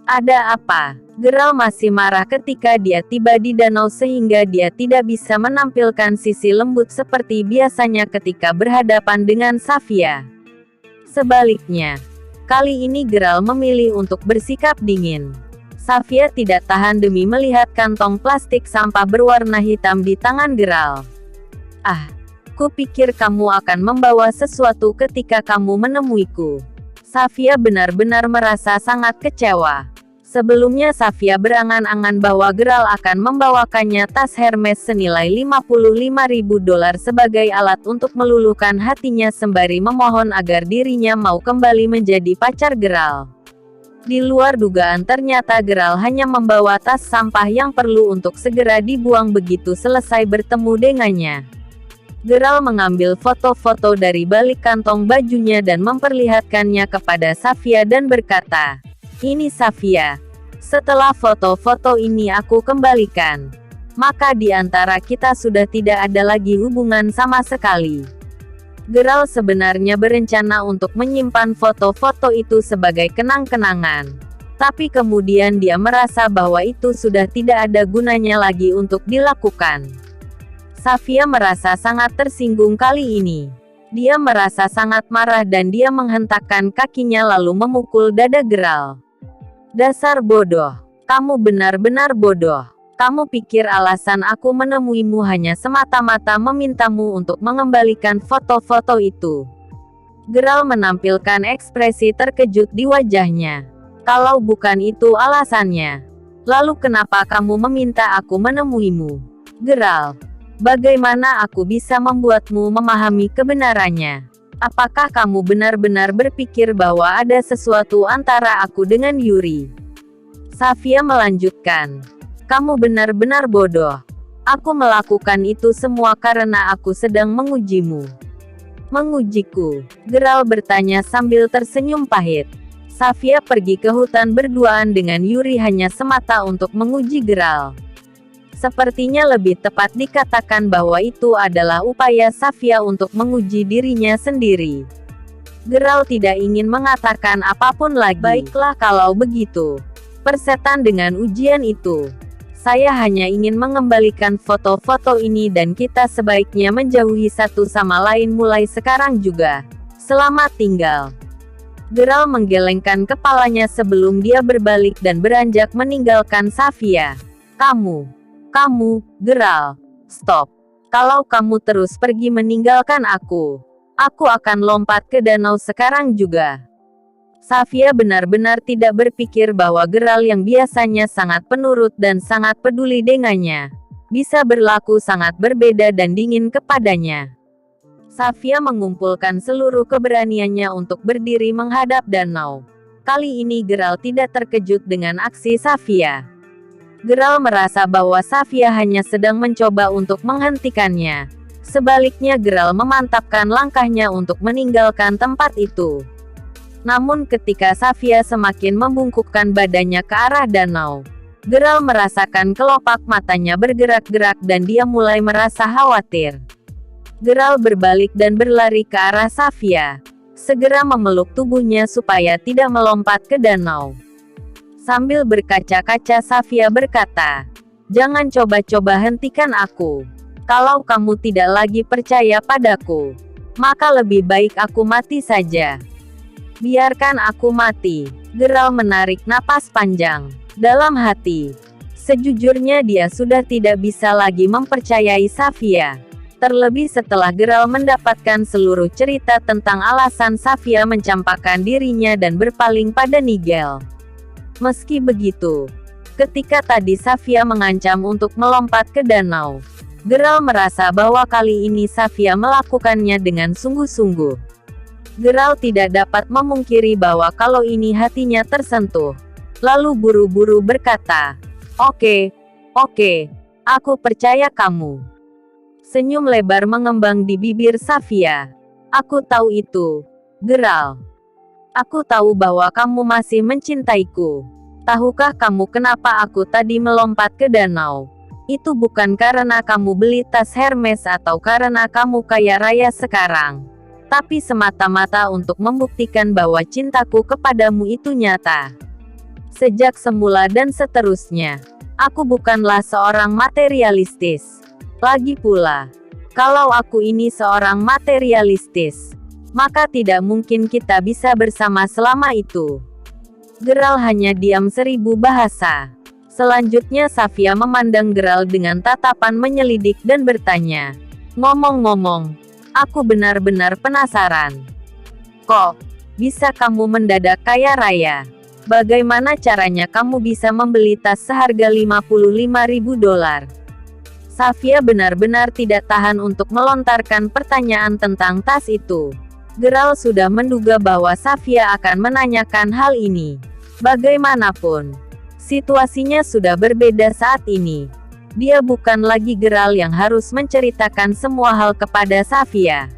Ada apa? Geralt masih marah ketika dia tiba di danau sehingga dia tidak bisa menampilkan sisi lembut seperti biasanya ketika berhadapan dengan Safia. Sebaliknya, kali ini Geralt memilih untuk bersikap dingin. Safia tidak tahan demi melihat kantong plastik sampah berwarna hitam di tangan Geralt. Ah, kupikir kamu akan membawa sesuatu ketika kamu menemuiku. Safia benar-benar merasa sangat kecewa. Sebelumnya Safia berangan-angan bahwa Geralt akan membawakannya tas Hermes senilai $55.000 sebagai alat untuk meluluhkan hatinya sembari memohon agar dirinya mau kembali menjadi pacar Geralt. Di luar dugaan ternyata Geralt hanya membawa tas sampah yang perlu untuk segera dibuang begitu selesai bertemu dengannya. Geralt mengambil foto-foto dari balik kantong bajunya dan memperlihatkannya kepada Safia dan berkata, "Ini Safia. Setelah foto-foto ini aku kembalikan. Maka di antara kita sudah tidak ada lagi hubungan sama sekali." Geralt sebenarnya berencana untuk menyimpan foto-foto itu sebagai kenang-kenangan. Tapi kemudian dia merasa bahwa itu sudah tidak ada gunanya lagi untuk dilakukan. Safia merasa sangat tersinggung kali ini. Dia merasa sangat marah dan dia menghentakkan kakinya lalu memukul dada Geralt. "Dasar bodoh. Kamu benar-benar bodoh. Kamu pikir alasan aku menemuimu hanya semata-mata memintamu untuk mengembalikan foto-foto itu?" Geralt menampilkan ekspresi terkejut di wajahnya. "Kalau bukan itu alasannya, lalu kenapa kamu meminta aku menemuimu? Geralt, bagaimana aku bisa membuatmu memahami kebenarannya? Apakah kamu benar-benar berpikir bahwa ada sesuatu antara aku dengan Yuri?" Safia melanjutkan, "Kamu benar-benar bodoh. Aku melakukan itu semua karena aku sedang mengujimu." "Mengujiku?" Geralt bertanya sambil tersenyum pahit. Safia pergi ke hutan berduaan dengan Yuri hanya semata untuk menguji Geralt. Sepertinya lebih tepat dikatakan bahwa itu adalah upaya Safia untuk menguji dirinya sendiri. Geralt tidak ingin mengatakan apapun lagi. "Baiklah kalau begitu. Persetan dengan ujian itu. Saya hanya ingin mengembalikan foto-foto ini dan kita sebaiknya menjauhi satu sama lain mulai sekarang juga. Selamat tinggal." Geralt menggelengkan kepalanya sebelum dia berbalik dan beranjak meninggalkan Safia. Kamu, Geralt, stop. Kalau kamu terus pergi meninggalkan aku akan lompat ke danau sekarang juga." Safia benar-benar tidak berpikir bahwa Geralt yang biasanya sangat penurut dan sangat peduli dengannya, bisa berlaku sangat berbeda dan dingin kepadanya. Safia mengumpulkan seluruh keberaniannya untuk berdiri menghadap danau. Kali ini Geralt tidak terkejut dengan aksi Safia. Geralt merasa bahwa Safia hanya sedang mencoba untuk menghentikannya. Sebaliknya Geralt memantapkan langkahnya untuk meninggalkan tempat itu. Namun ketika Safia semakin membungkukkan badannya ke arah danau, Geralt merasakan kelopak matanya bergerak-gerak dan dia mulai merasa khawatir. Geralt berbalik dan berlari ke arah Safia, segera memeluk tubuhnya supaya tidak melompat ke danau. Sambil berkaca-kaca Safia berkata, "Jangan coba-coba hentikan aku. Kalau kamu tidak lagi percaya padaku, maka lebih baik aku mati saja." "Biarkan aku mati." Geralt menarik napas panjang. Dalam hati, sejujurnya dia sudah tidak bisa lagi mempercayai Safia. Terlebih setelah Geralt mendapatkan seluruh cerita tentang alasan Safia mencampakkan dirinya dan berpaling pada Nigel. Meski begitu, ketika tadi Safia mengancam untuk melompat ke danau, Geralt merasa bahwa kali ini Safia melakukannya dengan sungguh-sungguh. Geralt tidak dapat memungkiri bahwa kalau ini hatinya tersentuh. Lalu buru-buru berkata, Oke, aku percaya kamu." Senyum lebar mengembang di bibir Safia. "Aku tahu itu, Geralt. Aku tahu bahwa kamu masih mencintaiku. Tahukah kamu kenapa aku tadi melompat ke danau? Itu bukan karena kamu beli tas Hermes atau karena kamu kaya raya sekarang. Tapi semata-mata untuk membuktikan bahwa cintaku kepadamu itu nyata. Sejak semula dan seterusnya. Aku bukanlah seorang materialistis. Lagi pula, kalau aku ini seorang materialistis, maka tidak mungkin kita bisa bersama selama itu. Geralt hanya diam 1000 bahasa. Selanjutnya Safia memandang Geralt dengan tatapan menyelidik dan bertanya, "Ngomong-ngomong, aku benar-benar penasaran. Kok bisa kamu mendadak kaya raya? Bagaimana caranya kamu bisa membeli tas seharga $55.000? Safia benar-benar tidak tahan untuk melontarkan pertanyaan tentang tas itu. Geralt sudah menduga bahwa Safia akan menanyakan hal ini. Bagaimanapun, situasinya sudah berbeda saat ini. Dia bukan lagi Geralt yang harus menceritakan semua hal kepada Safia.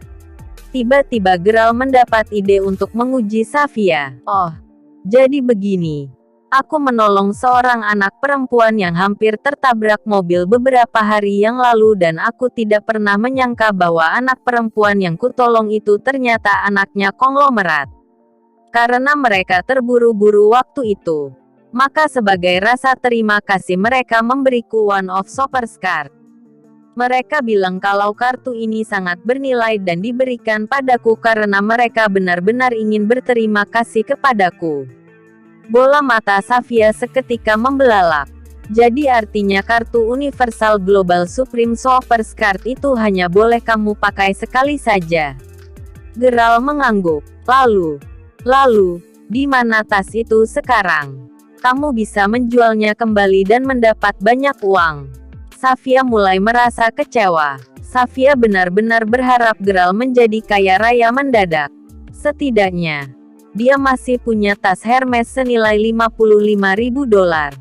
Tiba-tiba Geralt mendapat ide untuk menguji Safia. "Oh, jadi begini. Aku menolong seorang anak perempuan yang hampir tertabrak mobil beberapa hari yang lalu dan aku tidak pernah menyangka bahwa anak perempuan yang kutolong itu ternyata anaknya konglomerat. Karena mereka terburu-buru waktu itu, maka sebagai rasa terima kasih mereka memberiku one of shoppers card. Mereka bilang kalau kartu ini sangat bernilai dan diberikan padaku karena mereka benar-benar ingin berterima kasih kepadaku." Bola mata Safia seketika membelalak. Jadi artinya kartu Universal Global Supreme Shoppers Card itu hanya boleh kamu pakai sekali saja. Geralt mengangguk. Lalu, di mana tas itu sekarang? Kamu bisa menjualnya kembali dan mendapat banyak uang. Safia mulai merasa kecewa. Safia benar-benar berharap Geralt menjadi kaya raya mendadak. Setidaknya, dia masih punya tas Hermes senilai $55.000.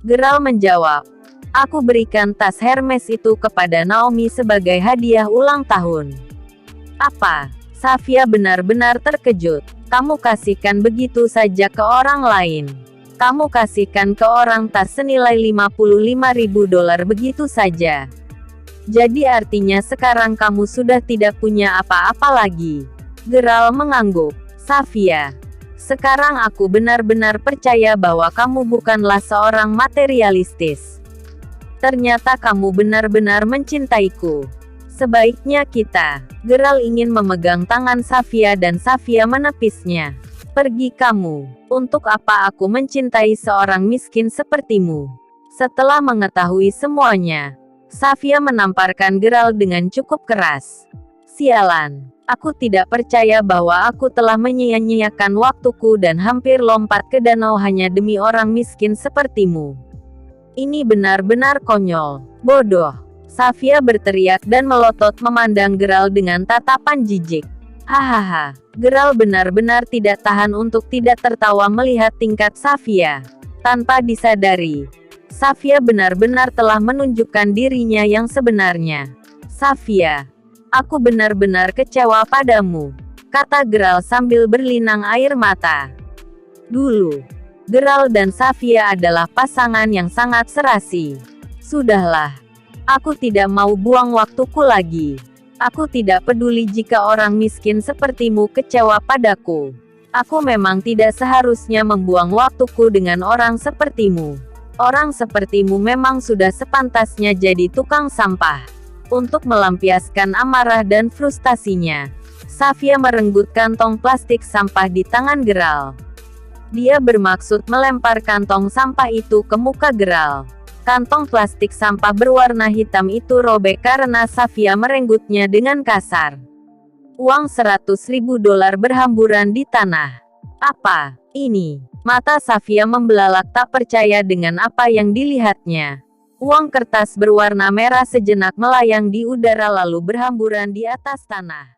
Geralt menjawab, "Aku berikan tas Hermes itu kepada Naomi sebagai hadiah ulang tahun." "Apa?" Safia benar-benar terkejut. "Kamu kasihkan begitu saja ke orang lain? Kamu kasihkan ke orang tas senilai $55.000 begitu saja? Jadi artinya sekarang kamu sudah tidak punya apa-apa lagi?" Geralt mengangguk. "Safia, sekarang aku benar-benar percaya bahwa kamu bukanlah seorang materialistis. Ternyata kamu benar-benar mencintaiku. Sebaiknya kita." Geralt ingin memegang tangan Safia dan Safia menepisnya. "Pergi kamu. Untuk apa aku mencintai seorang miskin sepertimu?" Setelah mengetahui semuanya, Safia menamparkan Geralt dengan cukup keras. "Sialan. Aku tidak percaya bahwa aku telah menyia-nyiakan waktuku dan hampir lompat ke danau hanya demi orang miskin sepertimu. Ini benar-benar konyol. Bodoh." Safia berteriak dan melotot memandang Geralt dengan tatapan jijik. Hahaha. Geralt benar-benar tidak tahan untuk tidak tertawa melihat tingkat Safia. Tanpa disadari, Safia benar-benar telah menunjukkan dirinya yang sebenarnya. "Safia, aku benar-benar kecewa padamu," kata Geralt sambil berlinang air mata. Dulu, Geralt dan Safia adalah pasangan yang sangat serasi. Sudahlah. Aku tidak mau buang waktuku lagi. Aku tidak peduli jika orang miskin sepertimu kecewa padaku. Aku memang tidak seharusnya membuang waktuku dengan orang sepertimu. Orang sepertimu memang sudah sepantasnya jadi tukang sampah. Untuk melampiaskan amarah dan frustasinya, Safia merenggut kantong plastik sampah di tangan Geralt. Dia bermaksud melempar kantong sampah itu ke muka Geralt. Kantong plastik sampah berwarna hitam itu robek karena Safia merenggutnya dengan kasar. Uang $100.000 berhamburan di tanah. "Apa ini?" Mata Safia membelalak tak percaya dengan apa yang dilihatnya. Uang kertas berwarna merah sejenak melayang di udara lalu berhamburan di atas tanah.